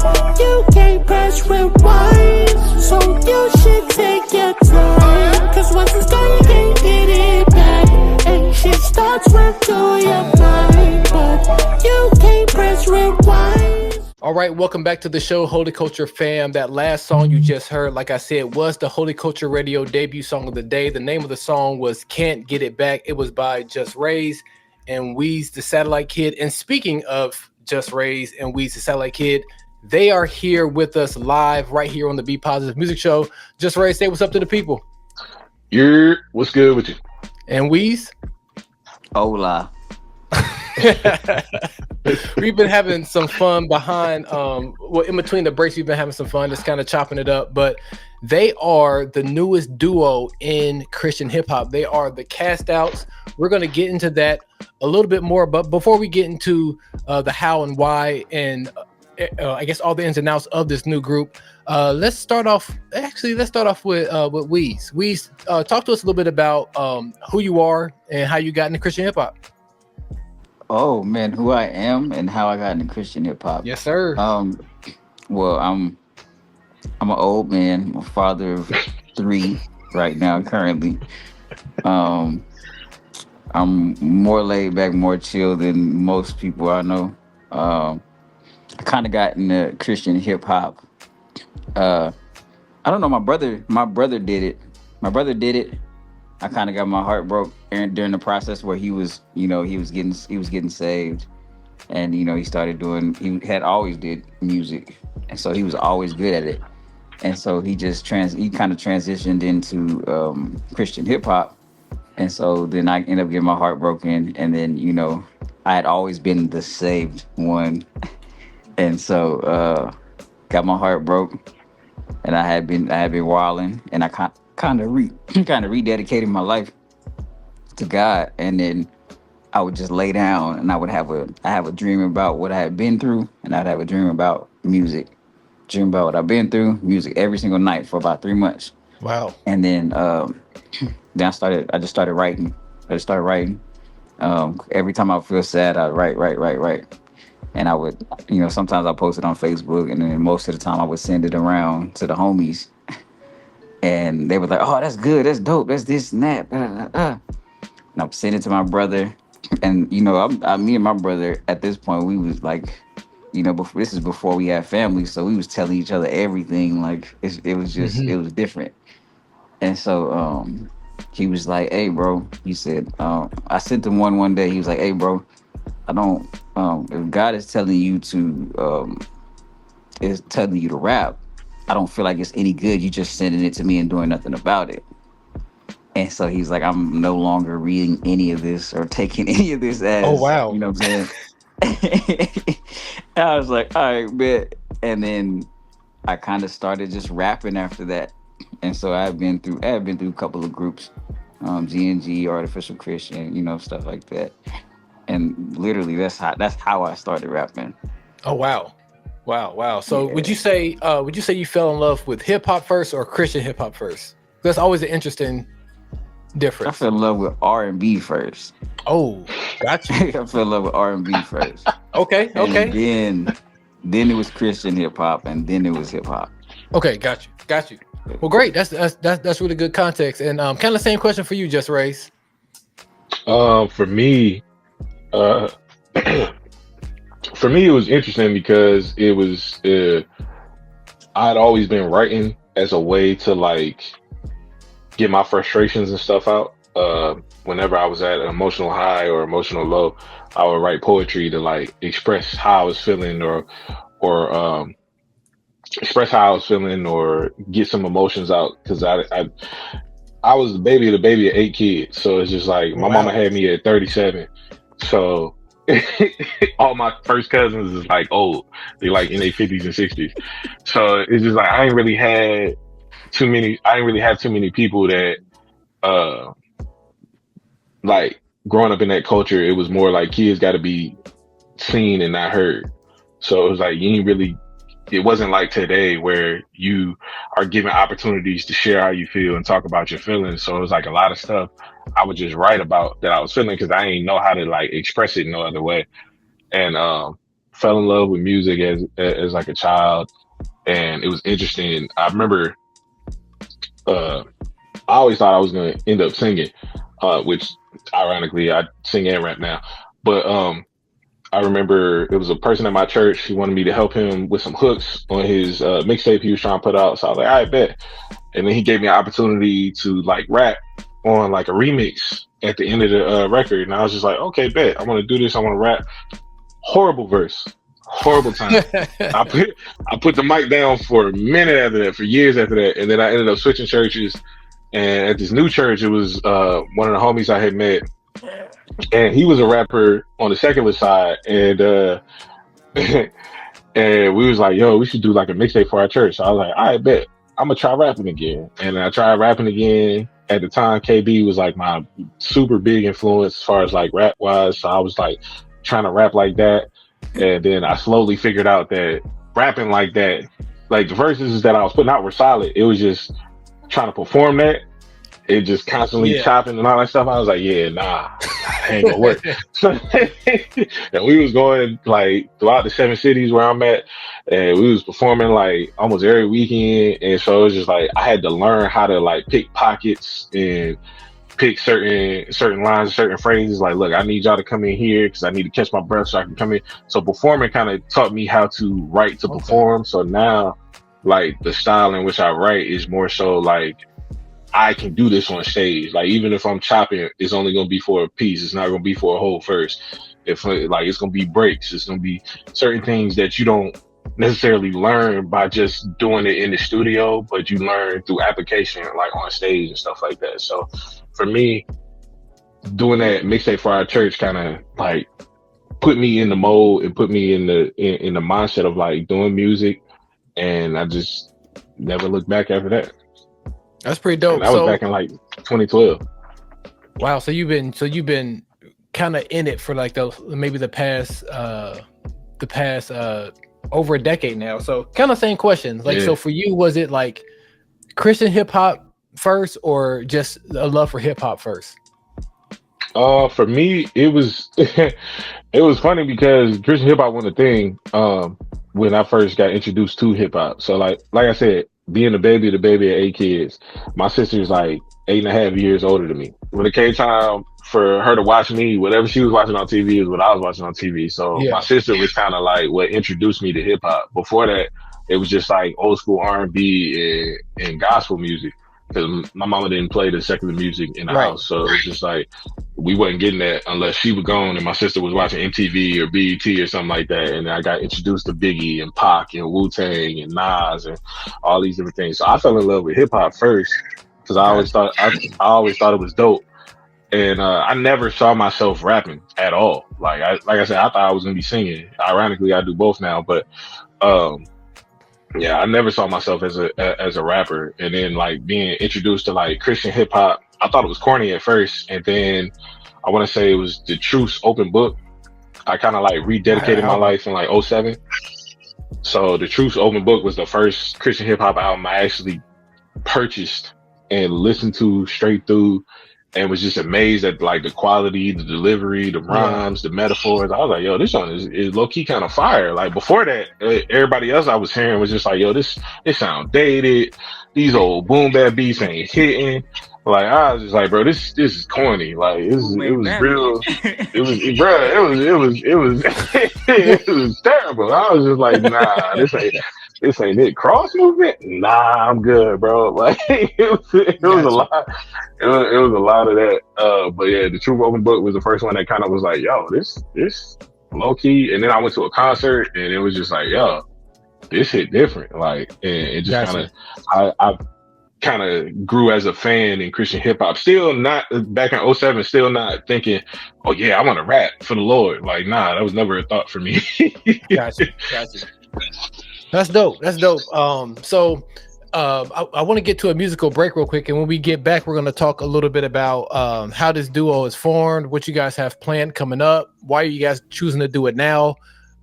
but you can't press rewind. So you should take your time, cause once it's gone you can't get it back. And shit starts running through your mind, but you can't press rewind. All right, welcome back to the show, Holy Culture fam. That last song you just heard, like I said, was the Holy Culture Radio debut song of the day. The name of the song was Can't Get It Back. It was by Just Rays and Weez the Satellite Kid. And speaking of Just Rays and Weez the Satellite Kid, they are here with us live right here on the Be Positive Music Show. Just Rays, say what's up to the people. What's good with you? And Weez? Hola. We've been having some fun behind in between the breaks. We've been having some fun just kind of chopping it up, but they are the newest duo in Christian hip-hop. They are the KASTOUTS. We're going to get into that a little bit more, but before we get into the how and why and I guess all the ins and outs of this new group, let's start off with Weez. Weez, talk to us a little bit about who you are and how you got into Christian hip-hop. Oh man, who I am and how I got into Christian hip hop. Yes, sir. Well, I'm an old man. I'm a father of 3 right now, currently. I'm more laid back, more chill than most people I know. I kind of got into Christian hip hop. I don't know. My brother did it. I kind of got my heart broke during the process where he was getting saved, and he had always did music, and so he was always good at it, and so he kind of transitioned into Christian hip hop, and so then I ended up getting my heart broken, and then I had always been the saved one, and so got my heart broke, and I had been wilding, and I kind of rededicated my life to God, and then I would just lay down and I have a dream about what I had been through, and I'd have a dream about music, dream about what I've been through, music every single night for about 3 months. Wow. And then I just started writing. Every time I feel sad, I'd write. And I would, sometimes I post it on Facebook, and then most of the time I would send it around to the homies. And they were like, "Oh, that's good, that's dope, that's this and that." And I'm sending it to my brother. And, me and my brother, at this point, we was like, this is before we had family. So we was telling each other everything. Like, it was just, It was different. And so he was like, "Hey, bro," he said, I sent him one day. He was like, "Hey, bro, I don't, if God is telling you to rap, I don't feel like it's any good. You just sending it to me and doing nothing about it." And so he's like, "I'm no longer reading any of this or taking any of this as," oh, wow. You know what I'm saying? And I was like, "All right, bet." And then I kind of started just rapping after that. And so I have been through a couple of groups, G&G, Artificial Christian, stuff like that. And literally that's how I started rapping. Oh, wow. Wow. So yeah. Would you say you fell in love with hip hop first or Christian hip hop first? That's always an interesting difference. I fell in love with R&B first. Oh, gotcha. I fell in love with R&B first. Okay. And then it was Christian hip hop, and then it was hip hop. Okay, got you. Well, great. That's really good context. And kind of the same question for you, Just Race. For me, it was interesting because it was I'd always been writing as a way to like get my frustrations and stuff out. Whenever I was at an emotional high or emotional low, I would write poetry to like express how I was feeling or express how I was feeling or get some emotions out, because I was the baby of 8 kids, so it's just like my mama had me at 37, so all my first cousins is like old. They like in their 50s and 60s. So it's just like I didn't really have too many people that like growing up in that culture, it was more like kids got to be seen and not heard. So it was like it wasn't like today where you are given opportunities to share how you feel and talk about your feelings. So it was like a lot of stuff I would just write about that I was feeling because I didn't know how to like express it no other way. And fell in love with music as like a child, and it was interesting. I remember, I always thought I was gonna end up singing, which ironically I sing and rap now. But I remember it was a person at my church. He wanted me to help him with some hooks on his mixtape he was trying to put out. So I was like, I bet. And then he gave me an opportunity to like rap on like a remix at the end of the record. And I was just like, okay, bet. I want to do this. I want to rap. Horrible verse. Horrible time. I put the mic down for a minute after that, for years after that. And then I ended up switching churches. And at this new church, it was one of the homies I had met. And he was a rapper on the secular side. And and we was like, yo, we should do like a mixtape for our church. So I was like, I bet. I'm gonna try rapping again. And I tried rapping again. At the time, KB was like my super big influence as far as like rap wise. So I was like trying to rap like that. And then I slowly figured out that rapping like that, like the verses that I was putting out were solid. It was just trying to perform that. It just constantly chopping and all that stuff. I was like, yeah, nah, ain't gonna work. And we was going like throughout the 7 cities where I'm at, and we was performing like almost every weekend. And so it was just like I had to learn how to like pick pockets and pick certain lines, certain phrases. Like, look, I need y'all to come in here because I need to catch my breath so I can come in. So performing kind of taught me how to write to perform. So now, like the style in which I write is more so like I can do this on stage. Like even if I'm chopping, it's only gonna be for a piece. It's not gonna be for a whole verse. If like it's gonna be breaks. It's gonna be certain things that you don't necessarily learn by just doing it in the studio, but you learn through application, like on stage and stuff like that. So for me, doing that mixtape for our church kind of like put me in the mode and put me in the mindset of like doing music, and I just never looked back after that. That's pretty dope. And that was back in like 2012. Wow. So you've been kind of in it for like the past over a decade now. So kind of same questions. Like, so for you, was it like Christian hip hop first or just a love for hip hop first? For me, it was it was funny because Christian hip hop wasn't a thing when I first got introduced to hip hop. So like I said, being the baby of 8 kids, my sister's like 8.5 years older than me. When it came time for her to watch me, whatever she was watching on TV is what I was watching on TV. So my sister was kind of like what introduced me to hip hop. Before that, it was just like old school R&B and gospel music, because my mama didn't play the secular music in the house. So it's just like we wasn't getting that unless she was gone and my sister was watching MTV or BET or something like that. And I got introduced to Biggie and Pac and Wu-Tang and Nas and all these different things. So I fell in love with hip hop first because I always thought it was dope. And I never saw myself rapping at all. Like I said, I thought I was gonna be singing. Ironically, I do both now, but yeah, I never saw myself as a rapper. And then like being introduced to like Christian hip hop, I thought it was corny at first, and then I want to say it was The Truth's Open Book. I kind of like rededicated my life in like 2007. So The Truth's Open Book was the first Christian hip hop album I actually purchased and listened to straight through, and was just amazed at like the quality, the delivery, the rhymes, the metaphors. I was like, yo, this song is low key kind of fire. Like before that, everybody else I was hearing was just like, yo, this sound dated. These old boom bap beats ain't hitting. Like I was just like, bro, this is corny. Like it was real. It was terrible. I was just like, nah, this ain't it. Cross movement? Nah, I'm good, bro. Like it was a lot. It was a lot of that. But yeah, The Truth Open Book was the first one that kind of was like, yo, this low key. And then I went to a concert and it was just like, yo, this hit different. Like, and it just kind of, I kind of grew as a fan in Christian hip hop. Still not back in 2007, still not thinking, oh yeah, I want to rap for the Lord. Like, nah, that was never a thought for me. Gotcha. That's dope. So I want to get to a musical break real quick, and when we get back, we're going to talk a little bit about how this duo is formed, what you guys have planned coming up, why are you guys choosing to do it now.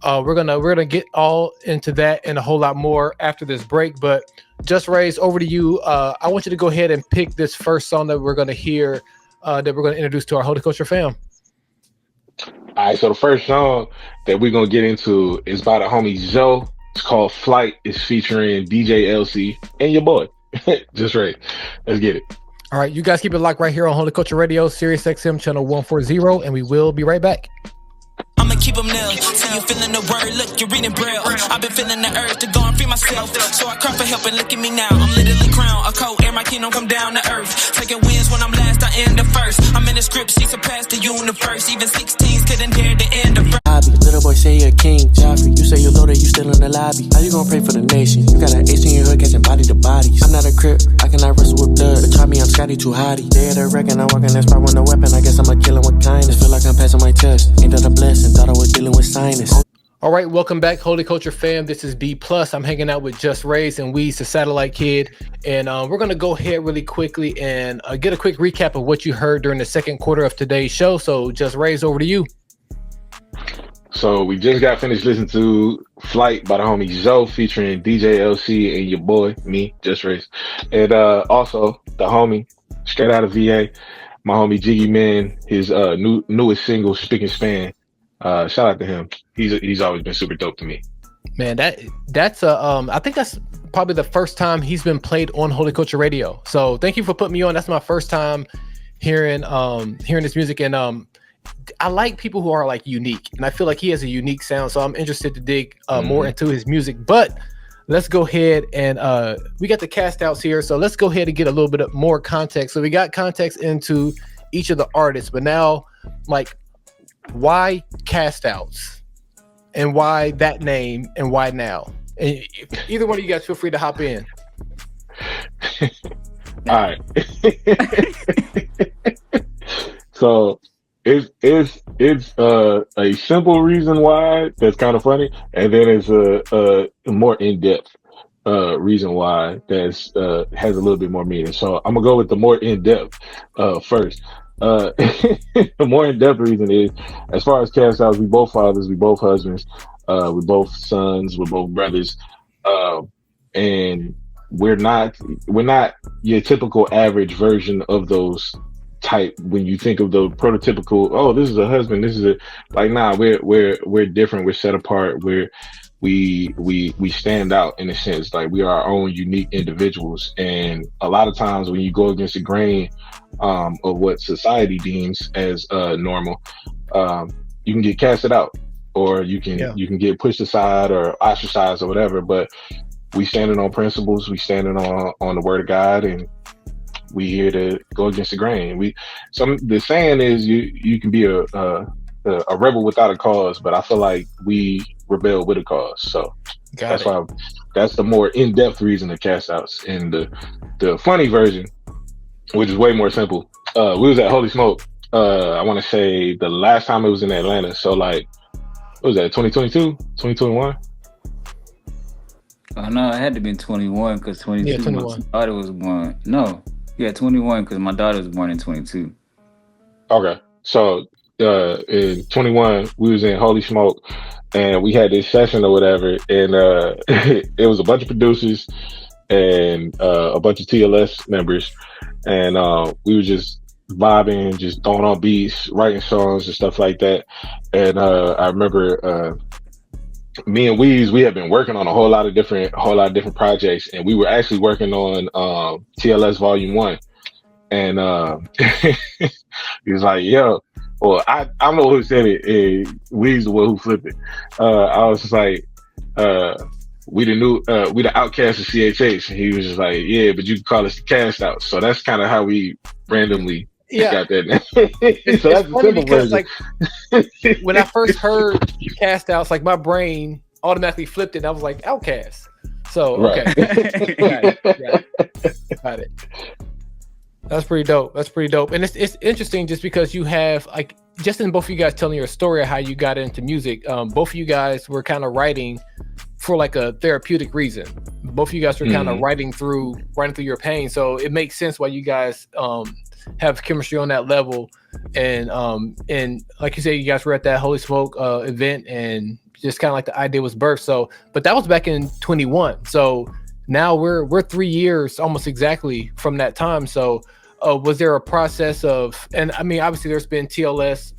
We're gonna get all into that and a whole lot more after this break. But Just Raise, over to you. I want you to go ahead and pick this first song that we're gonna hear, that we're gonna introduce to our Holy Culture fam. All right, so the first song that we're gonna get into is by the homie Zoe. It's called Flight. It's featuring DJ LC and your boy. Just right. Let's get it. All right, you guys keep it locked right here on Holy Culture Radio, SiriusXM channel 140, and we will be right back. I'ma keep them nailed. See you feeling the word, look, you're reading braille. I've been feeling the urge to go and free myself. So I cry for help and look at me now. I'm literally crowned, a cold air, my kingdom come down to earth. Taking wins when I'm last, I end the first. I'm in the script, she surpassed the universe. Even 16s couldn't dare to end the first. Little boy say you're a king, Joffrey. You say you're loaded, you still in the lobby. How you gonna pray for the nation? You got an ace in your hood, catching body to bodies. I'm not a crip, I cannot wrestle with blood. But try me, I'm Scotty too hottie. They at a wreck and I'm walking that spot with no weapon. I guess I'm a killer with kindness. Feel like I'm passing my test. Ain't that a blessing? Thought I was dealing with sinus. All right, welcome back, Holy Culture fam. This is B+. I'm hanging out with Just Rays and Weez, the Satellite Kid. And we're going to go ahead really quickly and get a quick recap of what you heard during the second quarter of today's show. So, Just Rays, over to you. So we just got finished listening to Flight by the homie Zoe featuring DJ LC and your boy, me, Just Race. And also the homie, straight out of VA, my homie Jiggy Man, his newest single, Spick and Span. Shout out to him. He's always been super dope to me. Man, that's I think that's probably the first time he's been played on Holy Culture Radio. So thank you for putting me on. That's my first time hearing this music, and I like people who are like unique, and I feel like he has a unique sound. So I'm interested to dig more into his music. But let's go ahead and we got the cast outs here. So let's go ahead and get a little bit of more context. So we got context into each of the artists, but now, like, why cast outs, and why that name, and why now? And either one of you guys feel free to hop in. All right. So it's a simple reason why that's kind of funny, and then it's a more in-depth reason why that's has a little bit more meaning. So I'm gonna go with the more in-depth first. The more in-depth reason is, as far as cast outs, we both fathers, we both husbands, we both sons, we're both brothers, and we're not your typical average version of those type. When you think of the prototypical, oh, this is a husband, this is a, like, nah, we're different, we're set apart, we stand out in a sense, like we are our own unique individuals. And a lot of times when you go against the grain of what society deems as normal, you can get casted out, or you can get pushed aside or ostracized or whatever. But we standing on principles, we standing on the word of God, and we here to go against the grain. The saying is you can be a rebel without a cause, but I feel like we rebel with a cause. So that's why, that's the more in-depth reason to cast outs. And the funny version, which is way more simple, we was at Holy Smoke, I want to say the last time it was in Atlanta. So like, what was that, 2022, 2021? Oh no, it had to be 21 because 22. Yeah, 21. My daughter was born. No, yeah, 21 because my daughter was born in 22. Okay, so in 21 we was in Holy Smoke, and we had this session or whatever, and it was a bunch of producers and a bunch of TLS members, and we were just vibing, just throwing on beats, writing songs and stuff like that. And I remember me and Weez, we had been working on a whole lot of different projects, and we were actually working on TLS Volume 1. And he was like, yo, well, I don't know who said it, Weez the one who flipped it. I was just like, we the outcast of CHH. And he was just like, yeah, but you can call us the cast out. So that's kind of how we randomly got that name. So that's funny because, like, when I first heard cast outs, like, my brain automatically flipped it, and I was like, outcast. So okay. Got it. That's pretty dope. And it's interesting just because you have, like, just in both of you guys telling your story of how you got into music, both of you guys were kind of writing for like a therapeutic reason. Both of you guys were kind of writing through your pain. So it makes sense why you guys have chemistry on that level. And like you said, you guys were at that Holy Smoke event, and just kind of like the idea was birthed. So, but that was back in 21. So now we're 3 years almost exactly from that time. So was there a process of, and I mean, obviously there's been TLS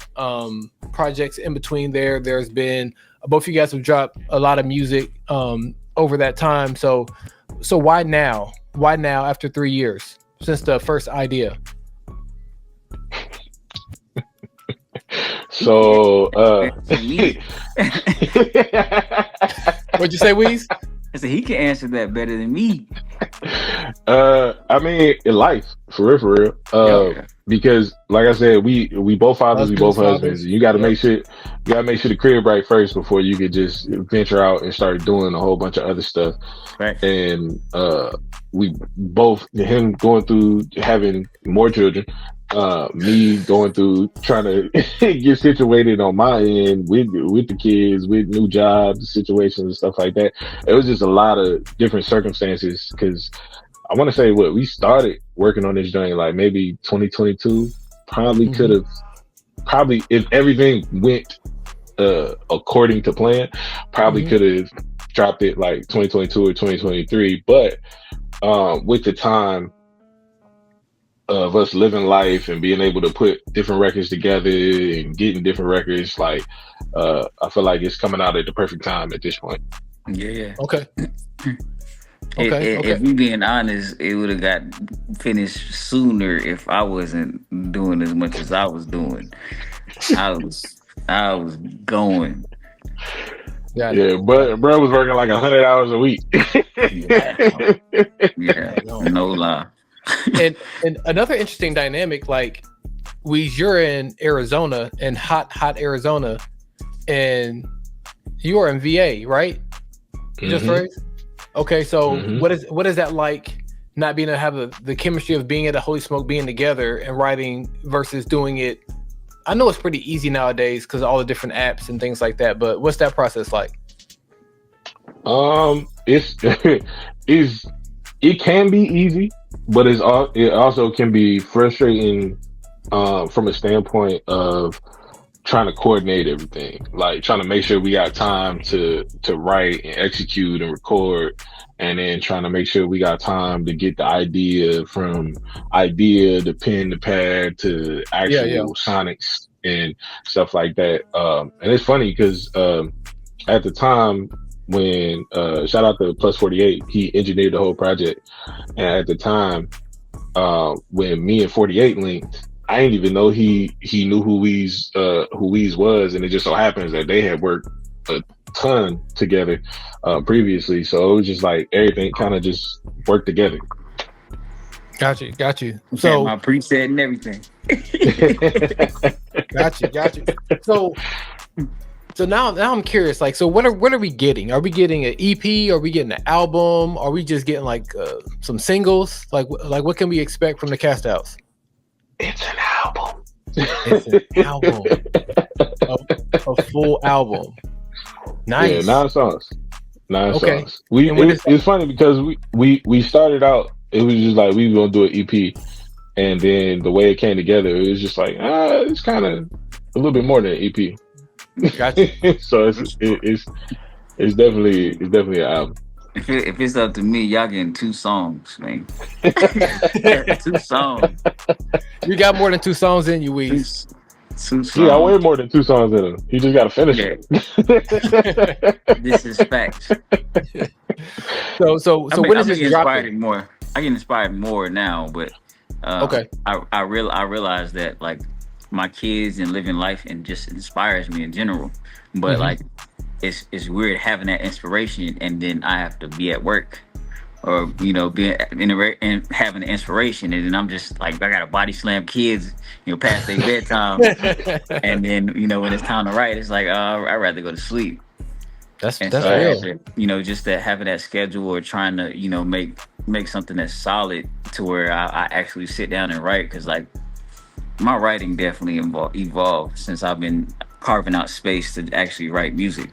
projects in between there. There's been, both of you guys have dropped a lot of music over that time. So why now? Why now after 3 years since the first idea? So What'd you say, Weez? I said he can answer that better than me. I mean, in life, for real. Because like I said, we both fathers, we both husbands. You got to make sure the crib right first before you could just venture out and start doing a whole bunch of other stuff. Right. And we both, him going through having more children, me going through trying to get situated on my end with the kids, with new jobs, situations and stuff like that. It was just a lot of different circumstances, because I want to say we started working on this joint like maybe 2022. Probably could have, if everything went according to plan, probably could have dropped it like 2022 or 2023. But with the time of us living life and being able to put different records together and getting different records, like I feel like it's coming out at the perfect time at this point. Yeah. Okay. If we being honest, it would have got finished sooner if I wasn't doing as much as I was doing. I was going. Yeah, but bro was working like 100 hours a week. Yeah, no lie. and another interesting dynamic, like you're in Arizona, and hot Arizona, and you are in VA, right? Just right. Okay, so what is that like, not being able to have the chemistry of being at a Holy Smoke, being together and writing versus doing it? I know it's pretty easy nowadays because of all the different apps and things like that, but what's that process like? It can be easy, but it also can be frustrating from a standpoint of trying to coordinate everything, like trying to make sure we got time to write and execute and record, and then trying to make sure we got time to get the idea from idea to pen to pad to actual sonics and stuff like that. And it's funny because at the time when shout out to Plus 48, he engineered the whole project, and at the time when me and 48 linked, I didn't even know he knew who Weez was, and it just so happens that they had worked a ton together previously, so it was just like everything kind of just worked together. Got you. So my preset and everything. Got you. So now I'm curious, like, so what are we getting? Are we getting an EP? Are we getting an album? Are we just getting like some singles? Like what can we expect from the KASTOUTS? It's an album. It's an album. A full album. Nice. Yeah, 9 songs. 9 Okay. songs. It's funny because we started out, it was just like we were gonna do an EP, and then the way it came together, it was just like it's kind of a little bit more than an EP. Gotcha. So it's definitely an album. If it's up to me, y'all getting 2 songs, man. 2 songs. You got more than 2 songs in you, Weez. 2 songs. Yeah, I way more than 2 songs in them. You just got to finish it. This is facts. So when is this dropping? More. I get inspired more now, but okay. I realize that like my kids and living life and just inspires me in general. But like it's weird having that inspiration and then I have to be at work or being and having the inspiration, and then I'm just like I gotta body slam kids past their bedtime and then when it's time to write, it's like I'd rather go to sleep. That's real. Just that having that schedule or trying to make something that's solid to where I actually sit down and write, because like my writing definitely evolved since I've been carving out space to actually write music.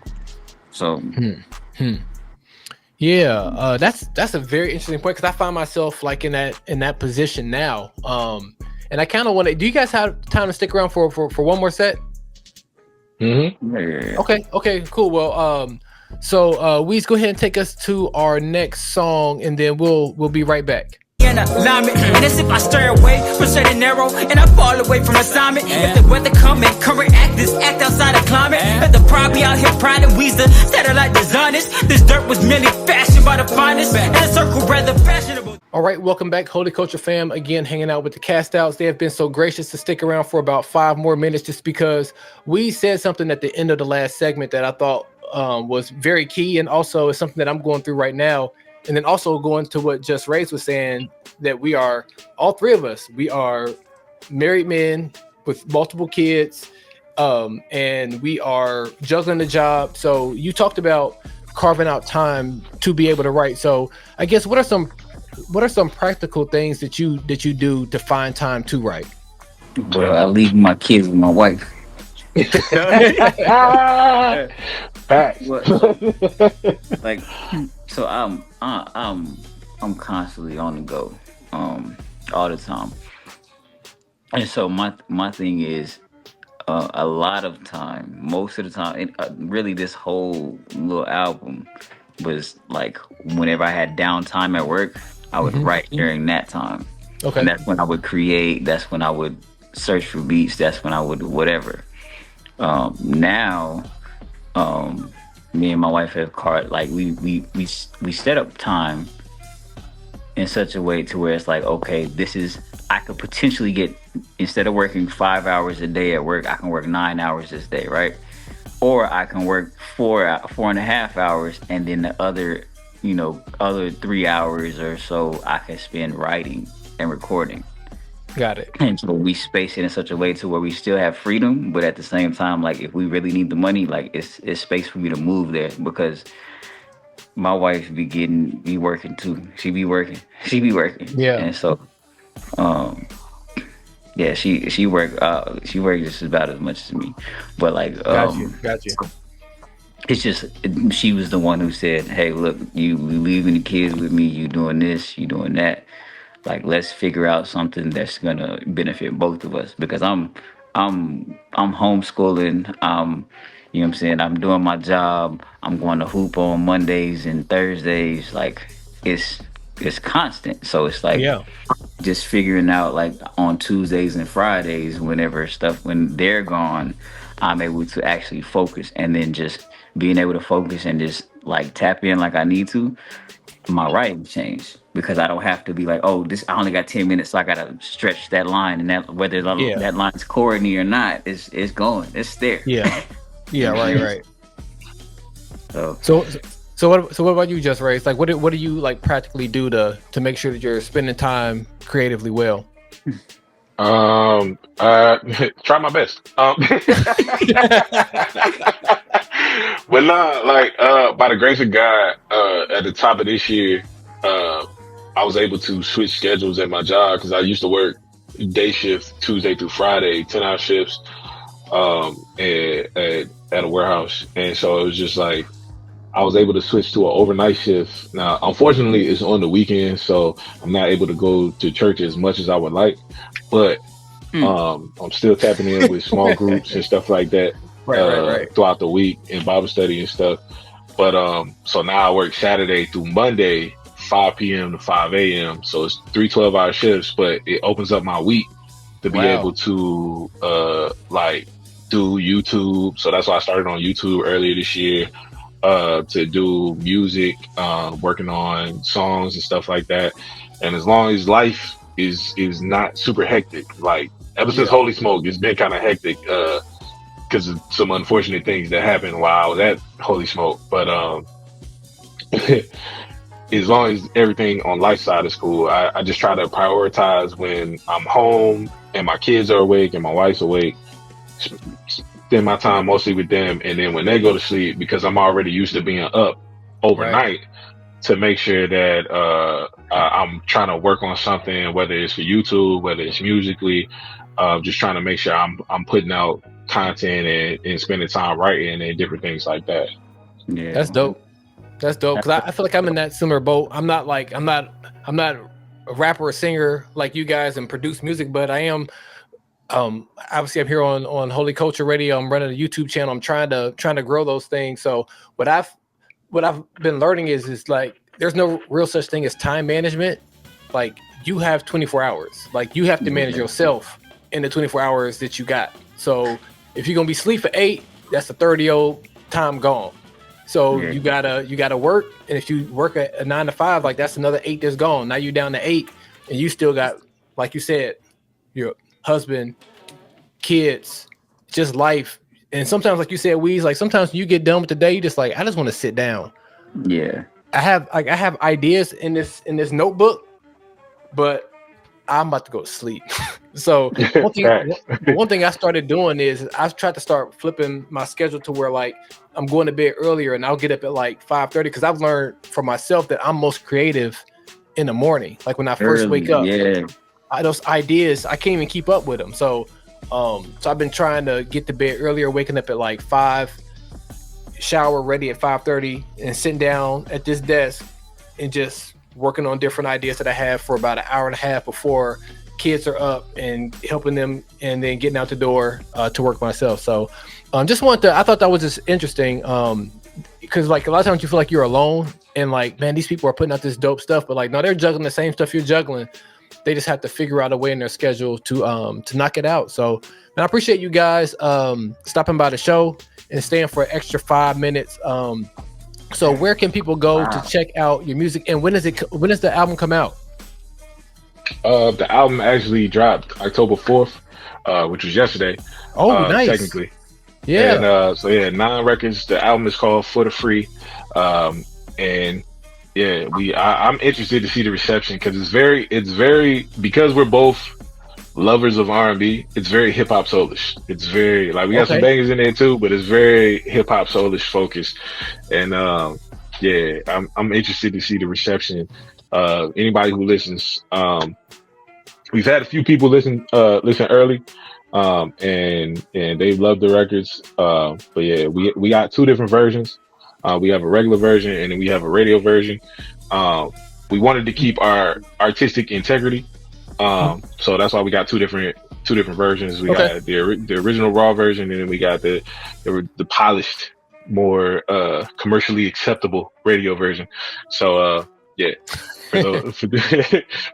So yeah, that's a very interesting point, because I find myself like in that position now, and I kind of want to. Do you guys have time to stick around for one more set? Yeah. Okay, cool. Well, so Weez, go ahead and take us to our next song, and then we'll be right back. in alignment. And it's if I stray away from straight and narrow, and I fall away from assignment. If the weather coming, come react this act outside of climate. Let the pride be out here, pride and we's the satellite designers. This dirt was merely fashioned by the finest, and a circle rather fashionable. All right, welcome back, Holy Culture fam. Again, hanging out with the Castouts. They have been so gracious to stick around for about 5 more minutes, just because we said something at the end of the last segment that I thought was very key, and also is something that I'm going through right now. And then also going to what Just Race was saying, that we are, all 3 of us, we are married men with multiple kids, and we are juggling the job. So you talked about carving out time to be able to write. So I guess what are some practical things that you do to find time to write? Well, I leave my kids with my wife. Facts. Like, so I'm constantly on the go, all the time. And so my thing is, a lot of time, most of the time, and really this whole little album was like whenever I had downtime at work, I would write during that time. Okay. And that's when I would create. That's when I would search for beats. That's when I would whatever. Now, me and my wife have like we set up time in such a way to where it's like, okay, I could potentially get, instead of working 5 hours a day at work, I can work 9 hours this day, right? Or I can work 4.5 hours, and then the other 3 hours or so I can spend writing and recording. Got it. And so we space it in such a way to where we still have freedom, but at the same time, like if we really need the money, like it's space for me to move there, because my wife be working too. She be working. Yeah. And so, yeah, she work just about as much as me, but like, Got you. It's just, she was the one who said, "Hey, look, you leaving the kids with me. You doing this, you doing that. Like, let's figure out something that's gonna benefit both of us." Because I'm homeschooling. You know what I'm saying? I'm doing my job. I'm going to hoop on Mondays and Thursdays. Like, it's constant. So it's like, just figuring out, like, on Tuesdays and Fridays, when they're gone, I'm able to actually focus, and then just being able to focus and just like tap in like I need to. My writing changed, because I don't have to be like, oh, I only got 10 minutes, so I gotta stretch that line, and that whether that line's corny or not, it's going, it's there. Right. So what about you, Just Race? Like, what do you like practically do to make sure that you're spending time creatively well? Try my best. But nah, like, by the grace of God, at the top of this year, I was able to switch schedules at my job, because I used to work day shift Tuesday through Friday, 10-hour shifts, at a warehouse. And so it was just like, I was able to switch to an overnight shift. Now, unfortunately, it's on the weekend, so I'm not able to go to church as much as I would like, but I'm still tapping in with small groups and stuff like that. Right. Throughout the week in Bible study and stuff. But so now I work Saturday through Monday, 5 p.m. to 5 a.m. So it's 3 12-hour shifts, but it opens up my week to be able to like do YouTube. So that's why I started on YouTube earlier this year, to do music, working on songs and stuff like that. And as long as life is not super hectic, like ever since Holy Smoke, it's been kind of hectic, because of some unfortunate things that happened while I was at Holy Smoke. But as long as everything on life side is cool, I just try to prioritize when I'm home and my kids are awake and my wife's awake, spend my time mostly with them. And then when they go to sleep, because I'm already used to being up overnight, to make sure that I'm trying to work on something, whether it's for YouTube, whether it's musically, just trying to make sure I'm putting out content and spending time writing and different things like that. Yeah, that's dope. Because I feel like I'm in that similar boat. I'm not a rapper or singer like you guys and produce music, but I am. Obviously, I'm here on Holy Culture Radio. I'm running a YouTube channel. I'm trying to grow those things. So what I've been learning is like there's no real such thing as time management. like you have 24 hours. Like you have to manage yourself in the 24 hours that you got. So if you're gonna be asleep for 8, that's a 30 time gone. So you gotta work, and if you work a 9 to 5, like that's another 8 that's gone. Now you're down to 8, and you still got, like you said, your husband, kids, just life. And sometimes, like you said, Weez, like sometimes you get done with the day, you just like, I just want to sit down. Yeah. I have ideas in this notebook, but I'm about to go to sleep. So one thing I started doing is I've tried to start flipping my schedule to where like I'm going to bed earlier and I'll get up at like 5:30 because I've learned for myself that I'm most creative in the morning. Like when I first wake up, those ideas, I can't even keep up with them. So I've been trying to get to bed earlier, waking up at like 5, shower ready at 5:30, and sitting down at this desk and just working on different ideas that I have for about an hour and a half before kids are up, and helping them, and then getting out the door to work myself. So I thought that was just interesting, because like a lot of times you feel like you're alone and like, man, these people are putting out this dope stuff, but like, no, they're juggling the same stuff you're juggling. They just have to figure out a way in their schedule to knock it out. So, man, I appreciate you guys stopping by the show and staying for an extra 5 minutes. So where can people go to check out your music, and when does the album come out? The album actually dropped October 4th, which was yesterday. Oh, nice. Technically. Yeah. And 9 records. The album is called For the Free. And yeah, I'm interested to see the reception, because it's very, because we're both lovers of R&B, it's very hip hop soulish. It's very, like, we got some bangers in there too, but it's very hip hop soulish focused. And I'm interested to see the reception. Anybody who listens, we've had a few people listen early, and they love the records. But yeah, we got 2 different versions. We have a regular version, and then we have a radio version. We wanted to keep our artistic integrity, so that's why we got two different versions. We got the original raw version, and then we got the polished, more commercially acceptable radio version. So yeah. For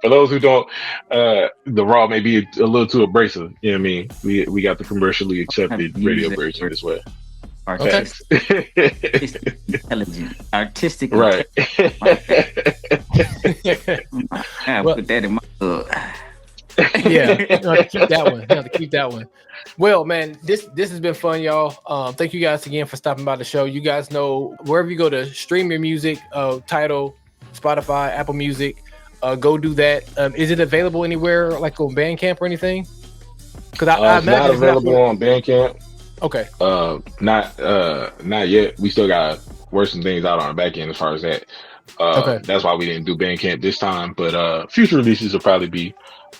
those who don't, the raw may be a little too abrasive. You know what I mean? We got the commercially accepted radio version as well. Artistic, intelligent, artistic, right? I put that in my book. Yeah, you have to keep that one. Well, man, this has been fun, y'all. Thank you guys again for stopping by the show. You guys know, wherever you go to stream your music, Tidal, Spotify, Apple Music, go do that. Is it available anywhere, like on Bandcamp or anything? Because it's not available on Bandcamp. Okay. Not yet. We still gotta work some things out on the back end as far as that. That's why we didn't do Bandcamp this time. But future releases will probably be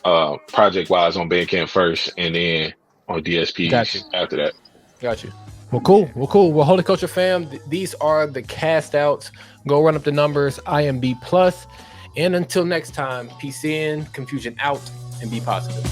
project wise on Bandcamp first, and then on DSPs after that. Got you. Well, cool. Well, Holy Culture fam, these are the cast outs. Go run up the numbers. I am B+. And until next time, peace in, confusion out, and be positive.